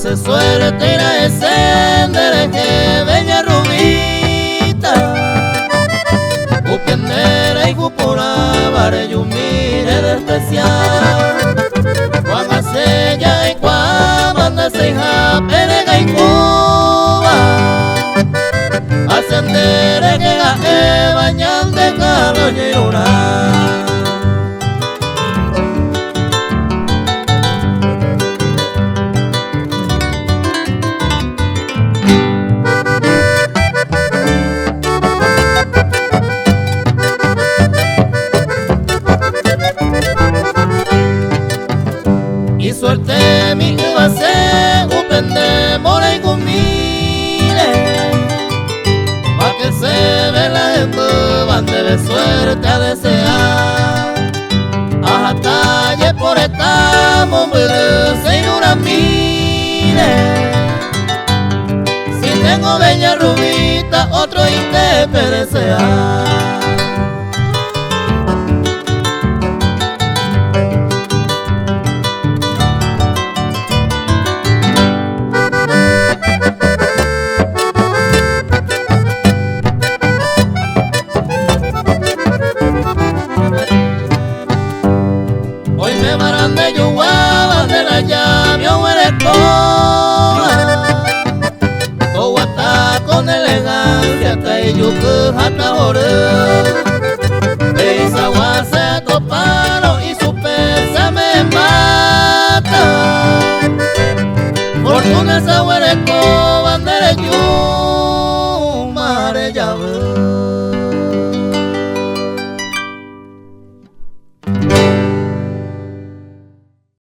se suerte irá a escendere que bella rubita Upiendere y cupura bare yumire de especial Juan Acella y Juan Banda Seija Perega y Cuba Ascendere que ga bañan de calo y y suerte mi base upende more y gumire pa' que se ve la gente bande de suerte a desear a talle por esta mujer se una mire si tengo bella rubita otro y te perecerá. Hoy me varan de Yuguaba, de la llave o eres toda o hasta con elegancia hasta yucu hasta ore Beisagua se toparon y su pesa me mata Fortuna esa